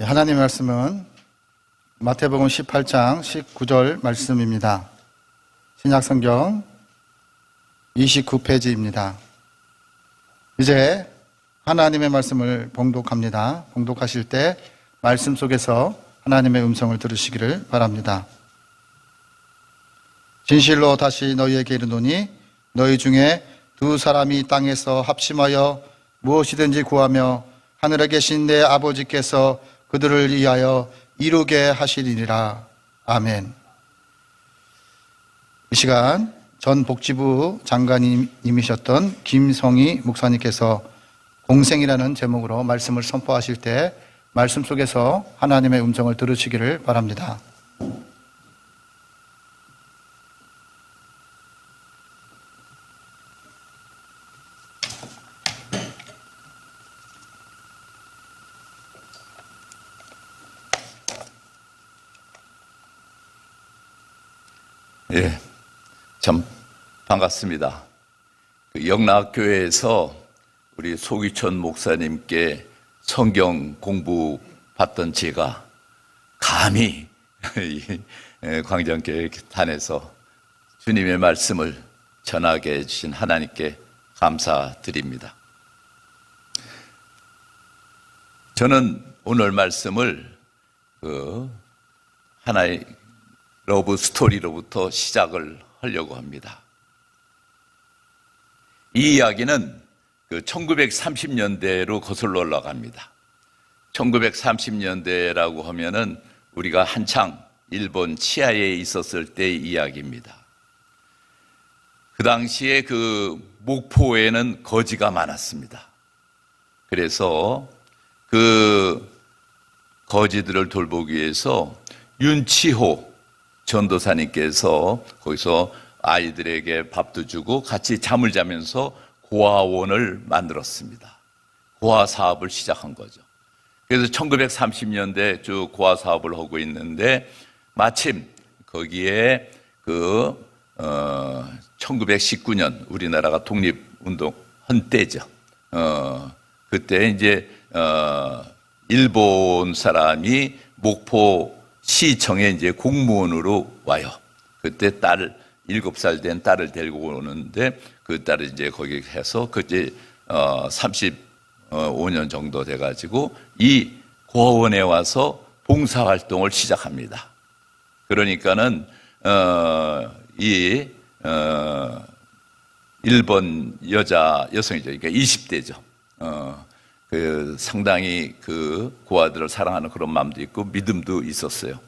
하나님의 말씀은 마태복음 18장 19절 말씀입니다. 신약성경 29페이지입니다. 이제 하나님의 말씀을 봉독합니다. 봉독하실 때 말씀 속에서 하나님의 음성을 들으시기를 바랍니다. 진실로 다시 너희에게 이르노니 너희 중에 두 사람이 땅에서 합심하여 무엇이든지 구하며 하늘에 계신 내 아버지께서 그들을 위하여 이루게 하시리니라. 아멘. 이 시간 전 복지부 장관님이셨던 김성희 목사님께서 공생이라는 제목으로 말씀을 선포하실 때 말씀 속에서 하나님의 음성을 들으시기를 바랍니다. 예, 참 반갑습니다. 영락교회에서 우리 소기천 목사님께 성경 공부 받던 제가 감히 이 광장교회 단에서 주님의 말씀을 전하게 해주신 하나님께 감사드립니다. 저는 오늘 말씀을 하나의 러브 스토리로부터 시작을 하려고 합니다. 이 이야기는 1930년대로 거슬러 올라갑니다. 1930년대라고 하면은 우리가 한창 일본 치하에 있었을 때의 이야기입니다. 그 당시에 목포에는 거지가 많았습니다. 그래서 그 거지들을 돌보기 위해서 윤치호 전도사님께서 거기서 아이들에게 밥도 주고 같이 잠을 자면서 고아원을 만들었습니다. 고아 사업을 시작한 거죠. 그래서 1930년대 쭉 고아 사업을 하고 있는데 마침 거기에 1919년 우리나라가 독립운동 한 때죠. 그때 이제 일본 사람이 목포 시청에 이제 공무원으로 와요. 그때 7살 된 딸을 데리고 오는데 그 딸을 이제 거기 해서 그때 35년 정도 돼가지고 이 고아원에 와서 봉사활동을 시작합니다. 그러니까는 일본 여성이죠. 그러니까 20대죠. 상당히 고아들을 사랑하는 그런 마음도 있고 믿음도 있었어요.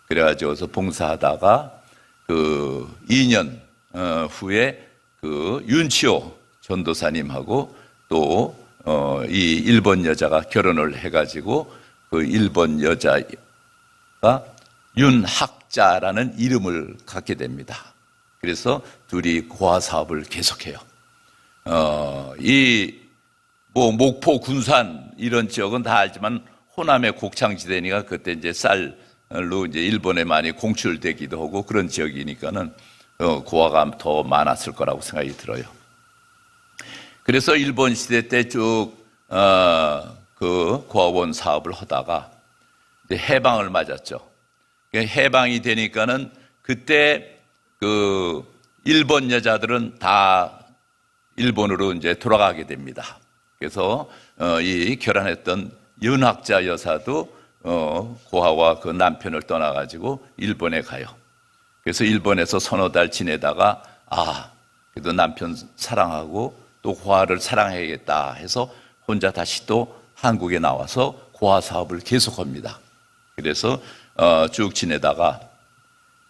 그래가지고서 봉사하다가 2년 후에 윤치호 전도사님하고 또 이 일본 여자가 결혼을 해가지고 일본 여자가 윤학자라는 이름을 갖게 됩니다. 그래서 둘이 고아 사업을 계속해요. 목포, 군산 이런 지역은 다 알지만 호남의 곡창지대니까 그때 이제 쌀로 이제 일본에 많이 공출되기도 하고 그런 지역이니까는 고아가 더 많았을 거라고 생각이 들어요. 그래서 일본 시대 때 쭉 고아원 사업을 하다가 이제 해방을 맞았죠. 해방이 되니까는 그때 일본 여자들은 다 일본으로 이제 돌아가게 됩니다. 그래서 이 결혼했던 윤학자 여사도 고아와 그 남편을 떠나가지고 일본에 가요. 그래서 일본에서 서너 달 지내다가 그래도 남편 사랑하고 또 고아를 사랑해야겠다 해서 혼자 다시 또 한국에 나와서 고아 사업을 계속합니다. 그래서 쭉 지내다가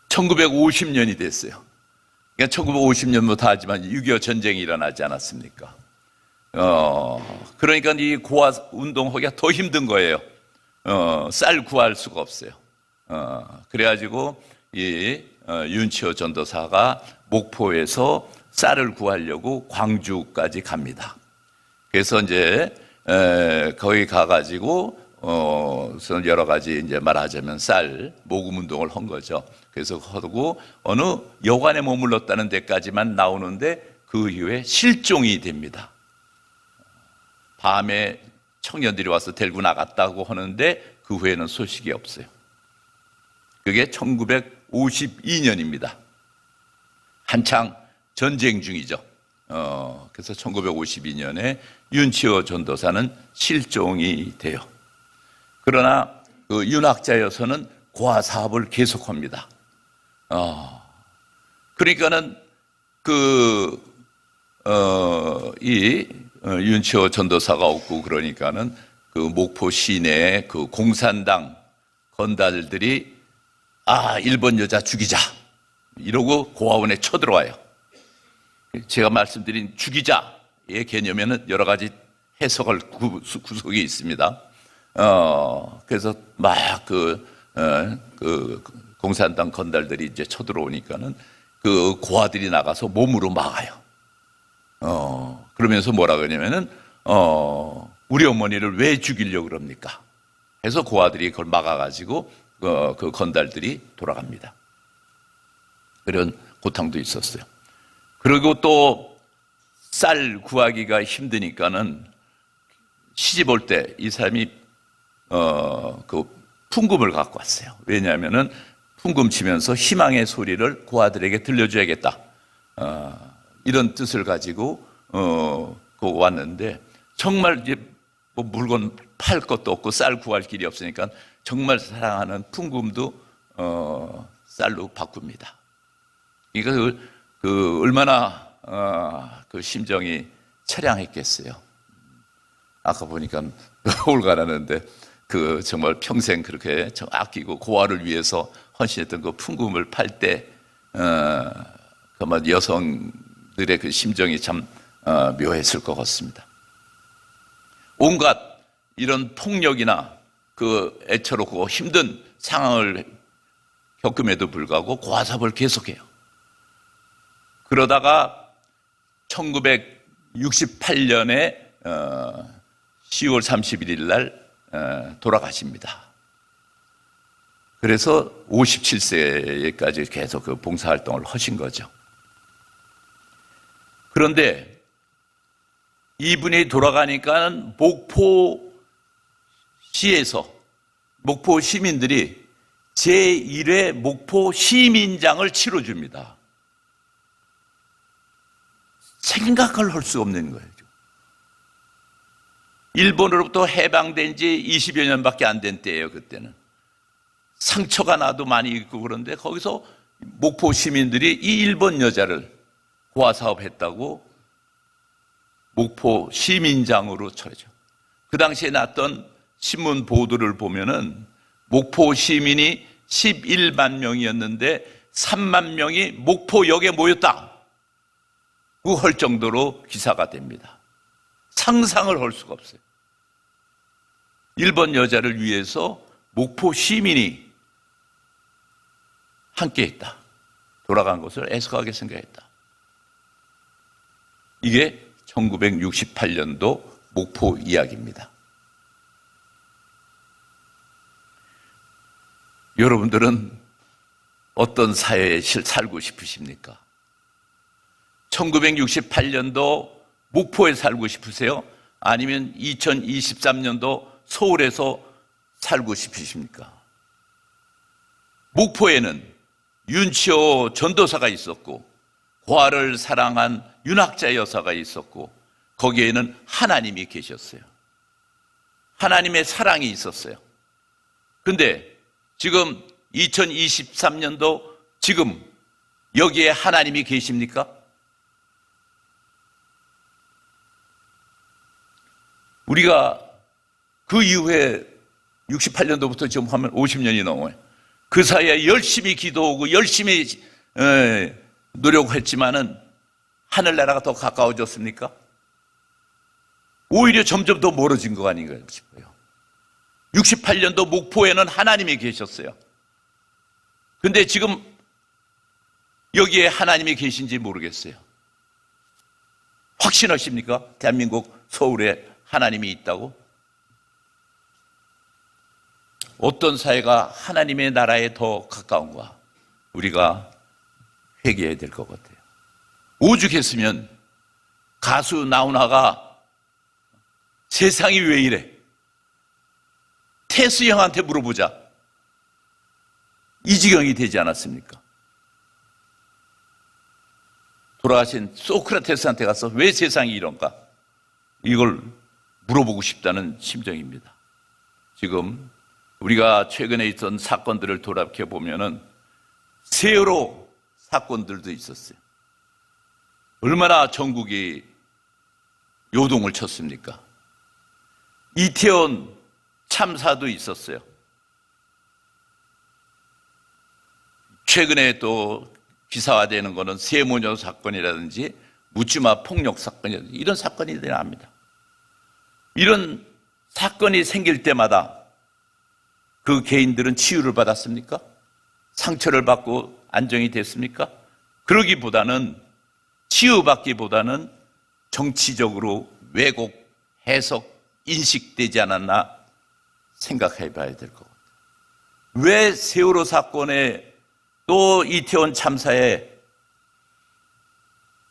1950년이 됐어요. 그러니까 1950년부터 하지만 6.25 전쟁이 일어나지 않았습니까? 그러니까 이 고아 운동하기가 더 힘든 거예요. 쌀 구할 수가 없어요. 그래가지고 이 윤치호 전도사가 목포에서 쌀을 구하려고 광주까지 갑니다. 그래서 이제 거기 가가지고 여러 가지 이제 말하자면 쌀 모금 운동을 한 거죠. 그래서 하고 어느 여관에 머물렀다는 데까지만 나오는데 그 이후에 실종이 됩니다. 밤에 청년들이 와서 데리고 나갔다고 하는데 그 후에는 소식이 없어요. 그게 1952년입니다. 한창 전쟁 중이죠. 그래서 1952년에 윤치호 전도사는 실종이 돼요. 그러나 그 윤학자 여사는 고아 사업을 계속합니다. 그러니까는 윤치호 전도사가 없고 그러니까는 그 목포 시내에 그 공산당 건달들이 일본 여자 죽이자 이러고 고아원에 쳐들어와요. 제가 말씀드린 죽이자의 개념에는 여러 가지 해석할 구석이 있습니다. 그래서 막 공산당 건달들이 이제 쳐들어오니까는 그 고아들이 나가서 몸으로 막아요. 그러면서 뭐라 그러냐면은, 우리 어머니를 왜 죽이려고 그럽니까? 해서 고아들이 그걸 막아가지고, 그 건달들이 돌아갑니다. 그런 고통도 있었어요. 그리고 또 쌀 구하기가 힘드니까는 시집 올 때 이 사람이, 그 풍금을 갖고 왔어요. 왜냐하면은 풍금 치면서 희망의 소리를 고아들에게 들려줘야겠다. 이런 뜻을 가지고 왔는데 정말 이제 뭐 물건 팔 것도 없고 쌀 구할 길이 없으니까 정말 사랑하는 풍금도 쌀로 바꿉니다. 그러니까 얼마나 그 심정이 처량했겠어요. 아까 보니까 올가라는데 그 정말 평생 그렇게 아끼고 고아를 위해서 헌신했던 그 풍금을 팔 때 아마 여성들의 그 심정이 참 묘했을 것 같습니다. 온갖 이런 폭력이나 그 애처롭고 힘든 상황을 겪음에도 불구하고 고아 사업을 계속해요. 그러다가 1968년에 10월 31일 날 돌아가십니다. 그래서 57세까지 계속 그 봉사활동을 하신 거죠. 그런데 이분이 돌아가니까 목포시에서 목포 시민들이 제1회 목포 시민장을 치러줍니다. 생각을 할 수 없는 거예요. 일본으로부터 해방된 지 20여 년밖에 안 된 때예요, 그때는. 상처가 나도 많이 있고 그런데 거기서 목포 시민들이 이 일본 여자를 고아 사업했다고 목포 시민장으로 처리죠. 그 당시에 났던 신문 보도를 보면은 목포 시민이 11만 명이었는데 3만 명이 목포역에 모였다. 그 할 정도로 기사가 됩니다. 상상을 할 수가 없어요. 일본 여자를 위해서 목포 시민이 함께했다. 돌아간 것을 애석하게 생각했다. 이게 1968년도 목포 이야기입니다. 여러분들은 어떤 사회에 살고 싶으십니까? 1968년도 목포에 살고 싶으세요? 아니면 2023년도 서울에서 살고 싶으십니까? 목포에는 윤치호 전도사가 있었고 고아를 사랑한 윤학자 여사가 있었고 거기에는 하나님이 계셨어요. 하나님의 사랑이 있었어요. 근데 지금 2023년도 지금 여기에 하나님이 계십니까? 우리가 그 이후에 68년도부터 지금 하면 50년이 넘어요. 그 사이에 열심히 기도하고 열심히 노력했지만은 하늘나라가 더 가까워졌습니까? 오히려 점점 더 멀어진 거 아닌가 싶어요. 68년도 목포에는 하나님이 계셨어요. 근데 지금 여기에 하나님이 계신지 모르겠어요. 확신하십니까? 대한민국 서울에 하나님이 있다고? 어떤 사회가 하나님의 나라에 더 가까운가? 우리가 회개해야 될 것 같아요. 오죽했으면 가수 나훈아가 세상이 왜 이래? 테스 형한테 물어보자. 이 지경이 되지 않았습니까? 돌아가신 소크라테스한테 가서 왜 세상이 이런가? 이걸 물어보고 싶다는 심정입니다. 지금 우리가 최근에 있던 사건들을 돌이켜 보면은 세월호 사건들도 있었어요. 얼마나 전국이 요동을 쳤습니까? 이태원 참사도 있었어요. 최근에 또 기사화되는 거는 세모녀 사건이라든지 묻지마 폭력 사건이라든지 이런 사건이 일어납니다. 이런 사건이 생길 때마다 그 개인들은 치유를 받았습니까? 상처를 받고 안정이 됐습니까? 그러기보다는 치유받기보다는 정치적으로 왜곡, 해석, 인식되지 않았나 생각해 봐야 될 것 같아요. 왜 세월호 사건에 또 이태원 참사에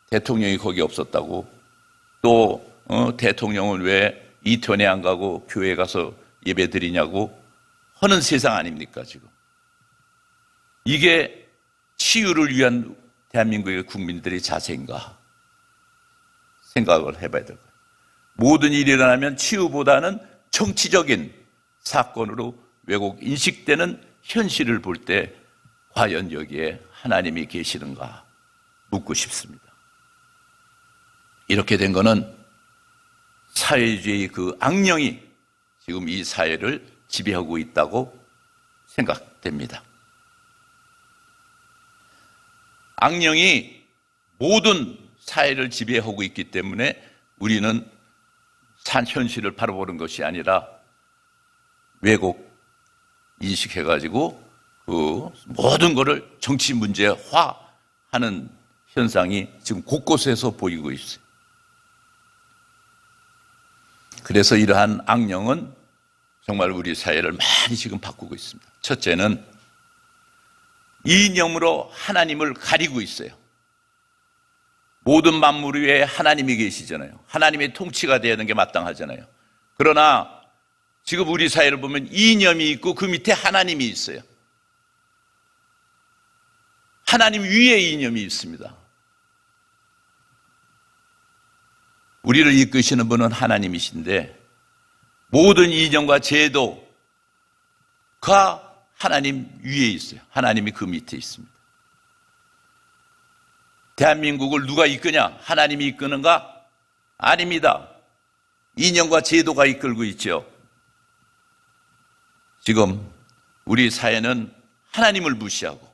대통령이 거기 없었다고 또 대통령은 왜 이태원에 안 가고 교회에 가서 예배 드리냐고 하는 세상 아닙니까 지금. 이게 치유를 위한 대한민국의 국민들의 자세인가 생각을 해봐야 될 거예요. 모든 일이 일어나면 치유보다는 정치적인 사건으로 왜곡 인식되는 현실을 볼 때 과연 여기에 하나님이 계시는가 묻고 싶습니다. 이렇게 된 거는 사회주의 그 악령이 지금 이 사회를 지배하고 있다고 생각됩니다. 악령이 모든 사회를 지배하고 있기 때문에 우리는 산 현실을 바라보는 것이 아니라 왜곡 인식해가지고 그 모든 것을 정치 문제화하는 현상이 지금 곳곳에서 보이고 있어요. 그래서 이러한 악령은 정말 우리 사회를 많이 지금 바꾸고 있습니다. 첫째는 이념으로 하나님을 가리고 있어요. 모든 만물 위에 하나님이 계시잖아요. 하나님의 통치가 되는 게 마땅하잖아요. 그러나 지금 우리 사회를 보면 이념이 있고 그 밑에 하나님이 있어요. 하나님 위에 이념이 있습니다. 우리를 이끄시는 분은 하나님이신데 모든 이념과 제도가 하나님 위에 있어요. 하나님이 그 밑에 있습니다. 대한민국을 누가 이끄냐? 하나님이 이끄는가? 아닙니다. 이념과 제도가 이끌고 있죠. 지금 우리 사회는 하나님을 무시하고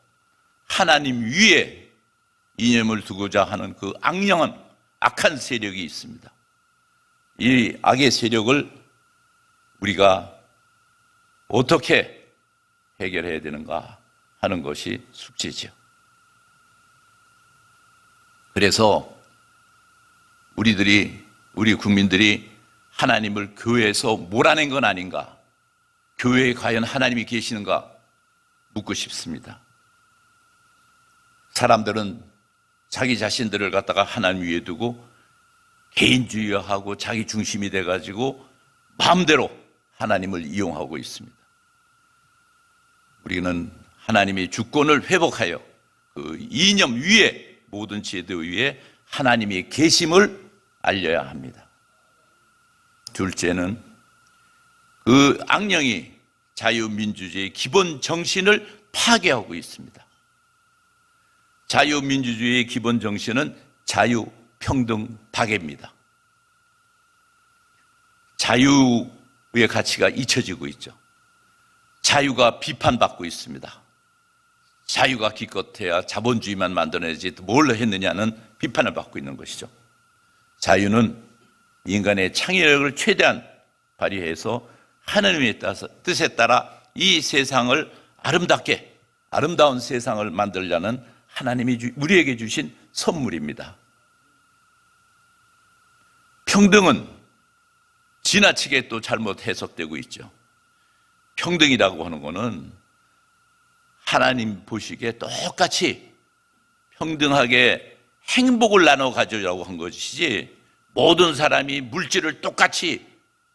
하나님 위에 이념을 두고자 하는 그 악령은 악한 세력이 있습니다. 이 악의 세력을 우리가 어떻게 해결해야 되는가 하는 것이 숙제죠. 그래서 우리 국민들이 하나님을 교회에서 몰아낸 건 아닌가? 교회에 과연 하나님이 계시는가? 묻고 싶습니다. 사람들은 자기 자신들을 갖다가 하나님 위에 두고 개인주의하고 자기 중심이 돼가지고 마음대로 하나님을 이용하고 있습니다. 우리는 하나님의 주권을 회복하여 그 이념 위에 모든 제도 위에 하나님의 계심을 알려야 합니다. 둘째는 그 악령이 자유민주주의의 기본 정신을 파괴하고 있습니다. 자유민주주의의 기본 정신은 자유평등 박애입니다. 자유의 가치가 잊혀지고 있죠. 자유가 비판받고 있습니다. 자유가 기껏해야 자본주의만 만들어내지 뭘 했느냐는 비판을 받고 있는 것이죠. 자유는 인간의 창의력을 최대한 발휘해서 하나님의 뜻에 따라 이 세상을 아름다운 세상을 만들려는 하나님이 우리에게 주신 선물입니다. 평등은 지나치게 또 잘못 해석되고 있죠. 평등이라고 하는 것은 하나님 보시기에 똑같이 평등하게 행복을 나눠 가지라고 한 것이지 모든 사람이 물질을 똑같이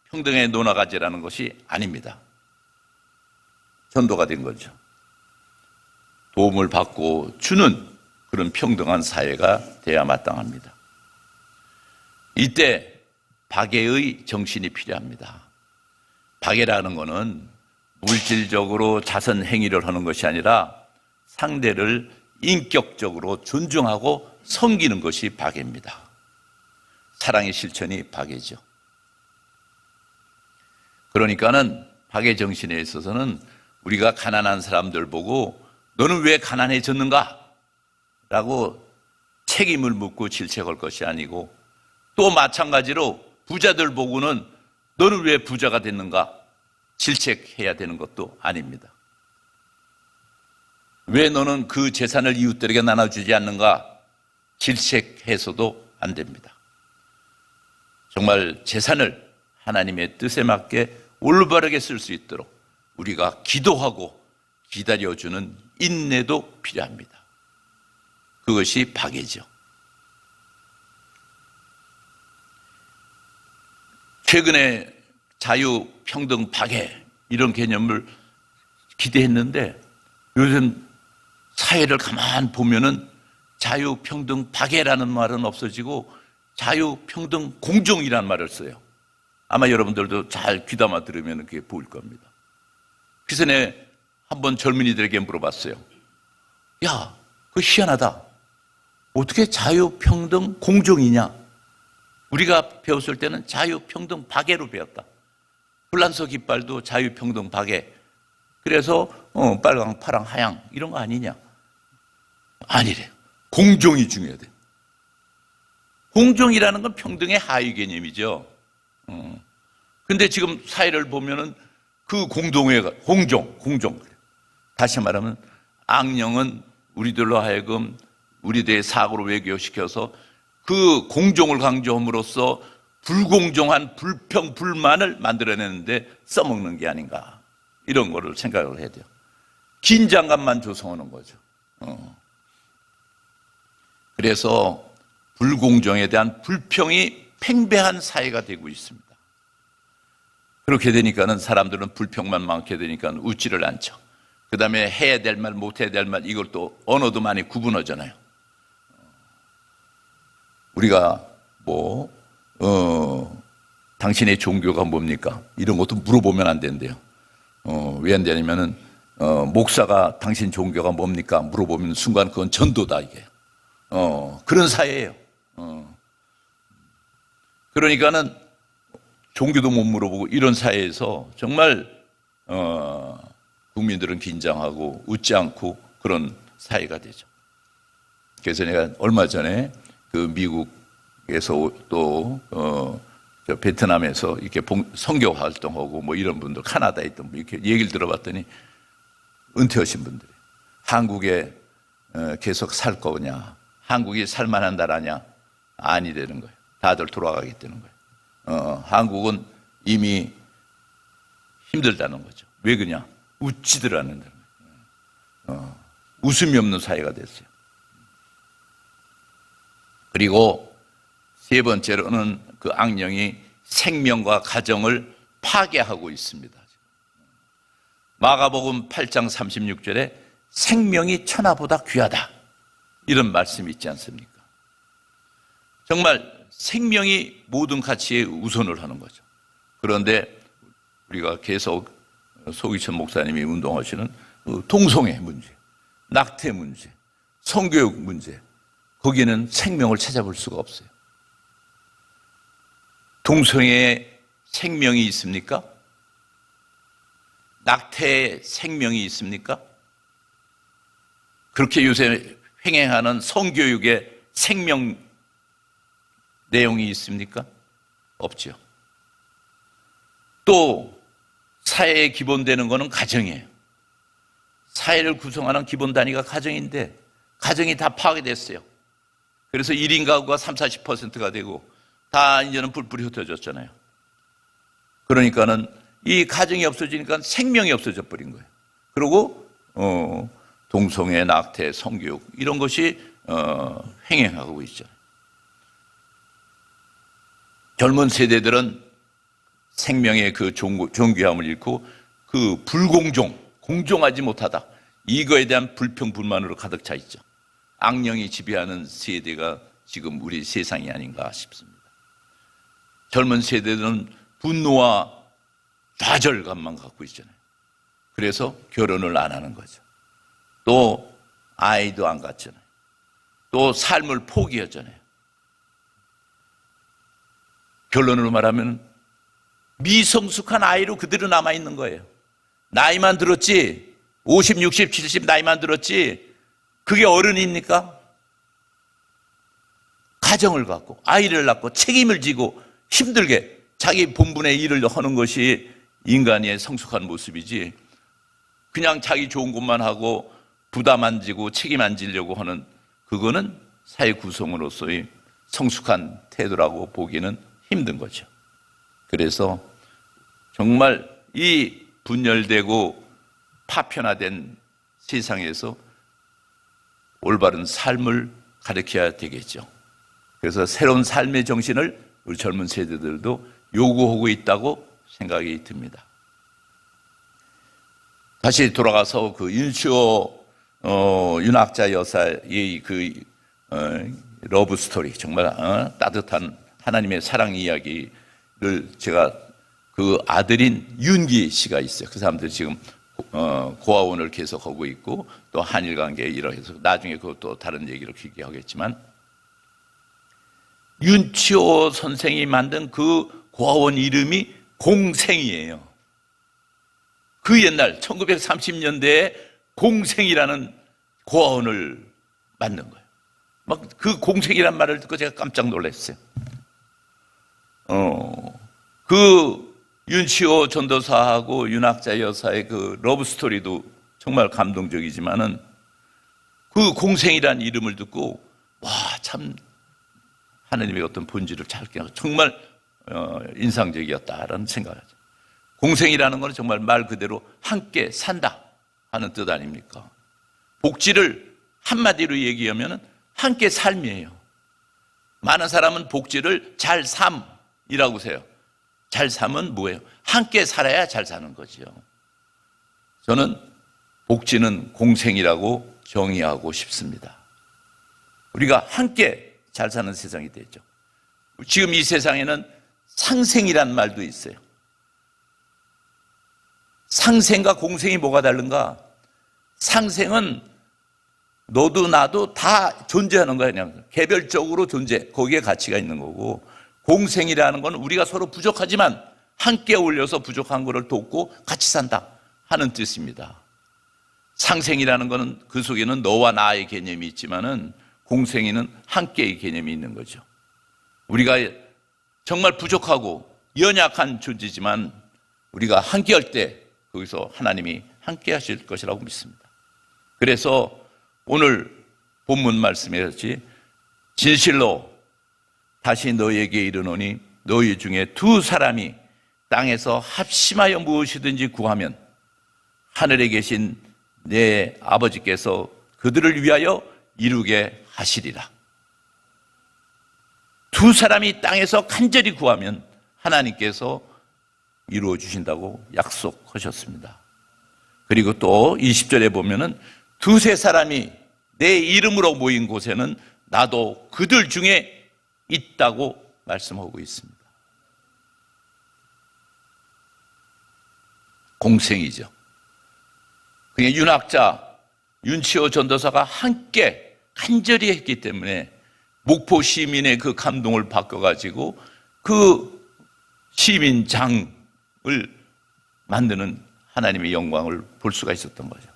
평등에 나눠 가지라는 것이 아닙니다. 전도가 된 거죠. 도움을 받고 주는 그런 평등한 사회가 돼야 마땅합니다. 이때 박애의 정신이 필요합니다. 박애라는 것은 물질적으로 자선 행위를 하는 것이 아니라 상대를 인격적으로 존중하고 섬기는 것이 박애입니다. 사랑의 실천이 박애죠. 그러니까는 박애 정신에 있어서는 우리가 가난한 사람들 보고 너는 왜 가난해졌는가? 라고 책임을 묻고 질책할 것이 아니고, 또 마찬가지로 부자들 보고는 너는 왜 부자가 됐는가? 질책해야 되는 것도 아닙니다. 왜 너는 그 재산을 이웃들에게 나눠주지 않는가? 질책해서도 안 됩니다. 정말 재산을 하나님의 뜻에 맞게 올바르게 쓸 수 있도록 우리가 기도하고 기다려주는 인내도 필요합니다. 그것이 박애죠. 최근에 자유, 평등, 박애 이런 개념을 기대했는데 요즘 사회를 가만 보면은 자유, 평등, 박애라는 말은 없어지고 자유, 평등, 공정이라는 말을 써요. 아마 여러분들도 잘 귀담아 들으면 그게 보일 겁니다. 그래서 내가 한번 젊은이들에게 물어봤어요. 야, 그거 희한하다. 어떻게 자유, 평등, 공정이냐? 우리가 배웠을 때는 자유, 평등, 박애로 배웠다. 불란서 깃발도 자유, 평등, 박애. 그래서 빨강, 파랑, 하양 이런 거 아니냐? 아니래. 공정이 중요하대. 공정이라는 건 평등의 하위 개념이죠. 근데 지금 사회를 보면은 그 공정. 다시 말하면 악령은 우리들로 하여금 우리들의 사고를 외교시켜서 그 공정을 강조함으로써 불공정한 불평, 불만을 만들어내는데 써먹는 게 아닌가. 이런 거를 생각을 해야 돼요. 긴장감만 조성하는 거죠. 그래서 불공정에 대한 불평이 팽배한 사회가 되고 있습니다. 그렇게 되니까는 사람들은 불평만 많게 되니까 웃지를 않죠. 그 다음에 해야 될 말, 못해야 될 말, 이걸 또 언어도 많이 구분하잖아요. 우리가 당신의 종교가 뭡니까? 이런 것도 물어보면 안 된대요. 왜 안 되냐면은, 목사가 당신 종교가 뭡니까? 물어보면 순간 그건 전도다, 이게. 그런 사회예요. 그러니까는 종교도 못 물어보고 이런 사회에서 정말, 국민들은 긴장하고 웃지 않고 그런 사회가 되죠. 그래서 내가 얼마 전에 그 미국에서 또, 베트남에서 이렇게 선교 활동하고 뭐 이런 분들, 카나다에 있던 분 이렇게 얘기를 들어봤더니 은퇴하신 분들이 한국에 계속 살 거냐, 한국이 살만한 나라냐? 아니라는 거예요. 다들 돌아가겠다는 거예요. 한국은 이미 힘들다는 거죠. 왜 그러냐? 웃지들 않는다는 거예요. 웃음이 없는 사회가 됐어요. 그리고 세 번째로는 그 악령이 생명과 가정을 파괴하고 있습니다. 마가복음 8장 36절에 생명이 천하보다 귀하다. 이런 말씀이 있지 않습니까? 정말 생명이 모든 가치에 우선을 하는 거죠. 그런데 우리가 계속 소기천 목사님이 운동하시는 동성애 문제, 낙태 문제, 성교육 문제, 거기에는 생명을 찾아볼 수가 없어요. 동성애에 생명이 있습니까? 낙태에 생명이 있습니까? 그렇게 요새 횡행하는 성교육에 생명 내용이 있습니까? 없죠. 또 사회에 기본되는 것은 가정이에요. 사회를 구성하는 기본 단위가 가정인데 가정이 다 파괴됐어요. 그래서 1인 가구가 30, 40%가 되고 다 이제는 뿔뿔이 흩어졌잖아요. 그러니까는 이 가정이 없어지니까 생명이 없어져 버린 거예요. 그리고 동성애, 낙태, 성교육 이런 것이 횡행하고 있죠. 젊은 세대들은 생명의 그 존귀함을 잃고 그 불공정, 공정하지 못하다. 이거에 대한 불평, 불만으로 가득 차 있죠. 악령이 지배하는 세대가 지금 우리 세상이 아닌가 싶습니다. 젊은 세대들은 분노와 좌절감만 갖고 있잖아요. 그래서 결혼을 안 하는 거죠. 또 아이도 안 갖잖아요. 또 삶을 포기하잖아요. 결론으로 말하면 미성숙한 아이로 그대로 남아있는 거예요. 나이만 들었지, 50, 60, 70 나이만 들었지, 그게 어른입니까? 가정을 갖고 아이를 낳고 책임을 지고 힘들게 자기 본분의 일을 하는 것이 인간의 성숙한 모습이지, 그냥 자기 좋은 것만 하고 부담 안 지고 책임 안 지려고 하는, 그거는 사회 구성으로서의 성숙한 태도라고 보기는 힘든 거죠. 그래서 정말 이 분열되고 파편화된 세상에서 올바른 삶을 가르쳐야 되겠죠. 그래서 새로운 삶의 정신을 우리 젊은 세대들도 요구하고 있다고 생각이 듭니다. 다시 돌아가서 그 윤치호 윤학자 여사의 그 러브 스토리, 정말 따뜻한 하나님의 사랑 이야기를, 제가 그 아들인 윤기 씨가 있어요. 그 사람들 지금 고아원을 계속하고 있고 또 한일 관계에 이러해서 나중에 그것도 다른 얘기로 길게 하겠지만, 윤치호 선생이 만든 그 고아원 이름이 공생이에요. 그 옛날 1930년대에 공생이라는 고아원을 만든 거예요. 막 그 공생이란 말을 듣고 제가 깜짝 놀랐어요. 그 윤치호 전도사하고 윤학자 여사의 그 러브 스토리도 정말 감동적이지만은, 그 공생이란 이름을 듣고 와, 참 하나님의 어떤 본질을 잘 깨닫고 정말 인상적이었다라는 생각을 하죠. 공생이라는 것은 정말 말 그대로 함께 산다 하는 뜻 아닙니까? 복지를 한마디로 얘기하면 함께 삶이에요. 많은 사람은 복지를 잘 삶이라고 해요. 잘 삶은 뭐예요? 함께 살아야 잘 사는 거지요. 저는 복지는 공생이라고 정의하고 싶습니다. 우리가 함께 잘 사는 세상이 되죠. 지금 이 세상에는 상생이란 말도 있어요. 상생과 공생이 뭐가 다른가? 상생은 너도 나도 다 존재하는 거야. 그냥 개별적으로 존재, 거기에 가치가 있는 거고, 공생이라는 건 우리가 서로 부족하지만 함께 어울려서 부족한 것을 돕고 같이 산다 하는 뜻입니다. 상생이라는 것은 그 속에는 너와 나의 개념이 있지만은, 공생에는 함께의 개념이 있는 거죠. 우리가 정말 부족하고 연약한 존재지만 우리가 함께할 때 거기서 하나님이 함께 하실 것이라고 믿습니다. 그래서 오늘 본문 말씀이었지, 진실로 다시 너희에게 이르노니 너희 중에 두 사람이 땅에서 합심하여 무엇이든지 구하면 하늘에 계신 내 아버지께서 그들을 위하여 이루게 하시리라. 두 사람이 땅에서 간절히 구하면 하나님께서 이루어 주신다고 약속하셨습니다. 그리고 또 20절에 보면은 두세 사람이 내 이름으로 모인 곳에는 나도 그들 중에 있다고 말씀하고 있습니다. 공생이죠. 그냥 윤학자, 윤치호 전도사가 함께 간절히 했기 때문에 목포 시민의 그 감동을 바꿔가지고 그 시민장을 만드는 하나님의 영광을 볼 수가 있었던 거죠.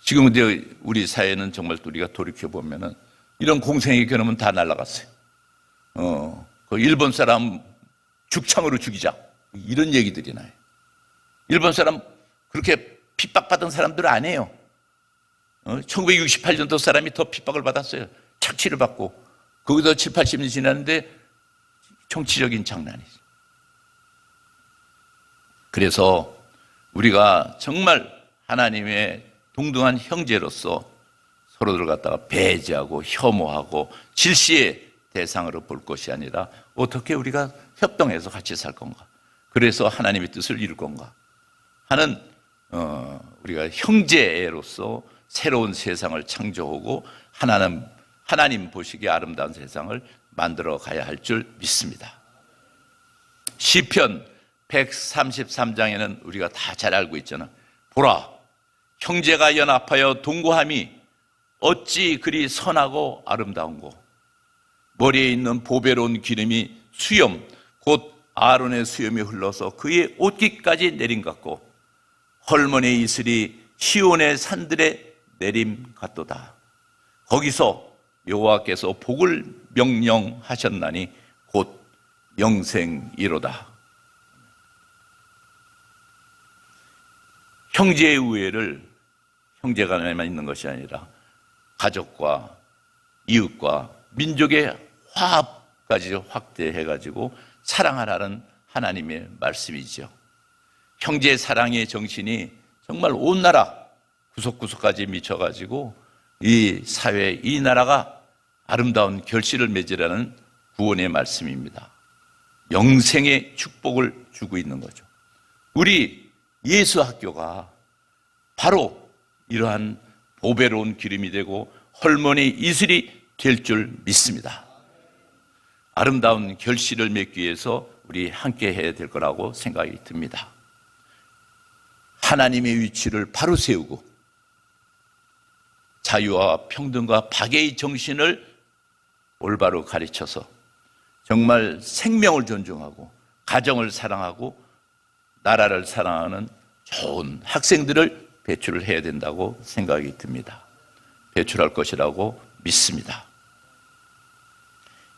지금 근데 우리 사회는 정말 우리가 돌이켜보면은 이런 공생의 경험은 다 날아갔어요. 그 일본 사람 죽창으로 죽이자, 이런 얘기들이 나요. 일본 사람 그렇게 핍박받은 사람들 아니에요. 1968년도 사람이 더 핍박을 받았어요. 착취를 받고. 거기서 7, 80년 지났는데 정치적인 장난이죠. 그래서 우리가 정말 하나님의 동등한 형제로서 서로들 갖다가 배제하고 혐오하고 질시의 대상으로 볼 것이 아니라 어떻게 우리가 협동해서 같이 살 건가, 그래서 하나님의 뜻을 이룰 건가 하는 우리가 형제로서 새로운 세상을 창조하고 하나님 보시기에 아름다운 세상을 만들어 가야 할 줄 믿습니다. 시편 133장에는 우리가 다 잘 알고 있잖아. 보라, 형제가 연합하여 동거함이 어찌 그리 선하고 아름다운고, 머리에 있는 보배로운 기름이 수염 곧 아론의 수염이 흘러서 그의 옷깃까지 내림 같고, 헐몬의 이슬이 시온의 산들에 내림 같도다. 거기서 여호와께서 복을 명령하셨나니 곧 영생이로다. 형제의 우애를 형제간에만 있는 것이 아니라 가족과 이웃과 민족의 화합까지 확대해가지고 사랑하라는 하나님의 말씀이죠. 형제 사랑의 정신이 정말 온 나라 구석구석까지 미쳐가지고 이 사회, 이 나라가 아름다운 결실을 맺으라는 구원의 말씀입니다. 영생의 축복을 주고 있는 거죠. 우리 예수 학교가 바로 이러한 보배로운 기름이 되고 헐몬의 이슬이 될 줄 믿습니다. 아름다운 결실을 맺기 위해서 우리 함께 해야 될 거라고 생각이 듭니다. 하나님의 위치를 바로 세우고 자유와 평등과 박애의 정신을 올바로 가르쳐서 정말 생명을 존중하고 가정을 사랑하고 나라를 사랑하는 좋은 학생들을 배출을 해야 된다고 생각이 듭니다. 배출할 것이라고 믿습니다.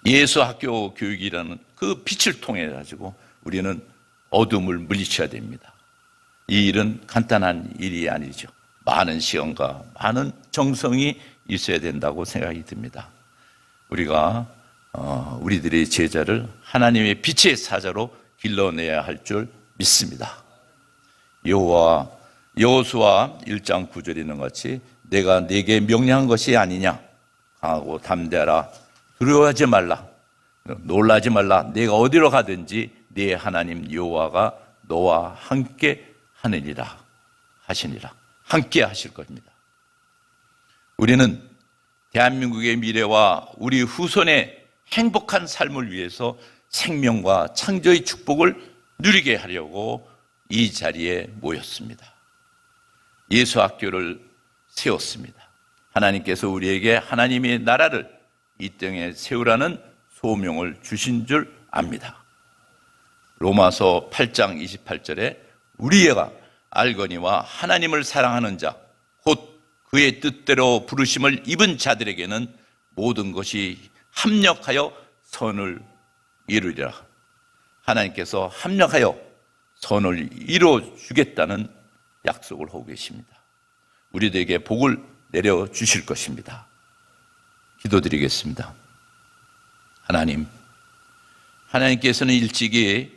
예수 학교 교육이라는 그 빛을 통해 가지고 우리는 어둠을 물리쳐야 됩니다. 이 일은 간단한 일이 아니죠. 많은 시간과 많은 정성이 있어야 된다고 생각이 듭니다. 우리가 우리들의 제자를 하나님의 빛의 사자로 길러내야 할 줄 믿습니다. 여호수아 1장 9절에 있는 같이 내가 네게 명령한 것이 아니냐, 강하고 담대하라, 두려워하지 말라, 놀라지 말라, 내가 어디로 가든지 네 하나님 여호와가 너와 함께 하느니라 하시니라. 함께 하실 겁니다. 우리는 대한민국의 미래와 우리 후손의 행복한 삶을 위해서 생명과 창조의 축복을 누리게 하려고 이 자리에 모였습니다. 예수 학교를 세웠습니다. 하나님께서 우리에게 하나님의 나라를 이 땅에 세우라는 소명을 주신 줄 압니다. 로마서 8장 28절에 우리가 알거니와 하나님을 사랑하는 자, 곧 그의 뜻대로 부르심을 입은 자들에게는 모든 것이 합력하여 선을 이루리라. 하나님께서 합력하여 선을 이루어 주겠다는 약속을 하고 계십니다. 우리들에게 복을 내려 주실 것입니다. 기도드리겠습니다. 하나님께서는 일찍이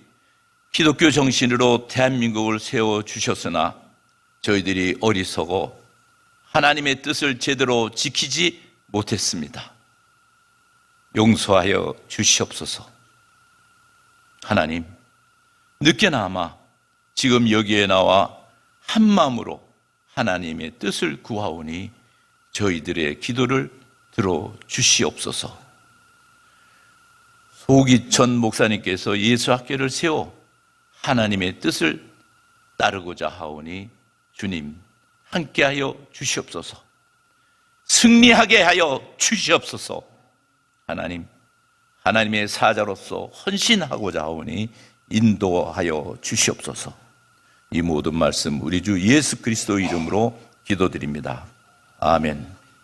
기독교 정신으로 대한민국을 세워주셨으나 저희들이 어리석어 하나님의 뜻을 제대로 지키지 못했습니다. 용서하여 주시옵소서. 하나님, 늦게나마 지금 여기에 나와 한마음으로 하나님의 뜻을 구하오니 저희들의 기도를 들어주시옵소서. 소기천 목사님께서 예수 학교를 세워 하나님의 뜻을 따르고자 하오니 주님 함께하여 주시옵소서. 승리하게 하여 주시옵소서. 하나님의 사자로서 헌신하고자 하오니 인도하여 주시옵소서. 이 모든 말씀 우리 주 예수 그리스도 이름으로 기도드립니다. 아멘.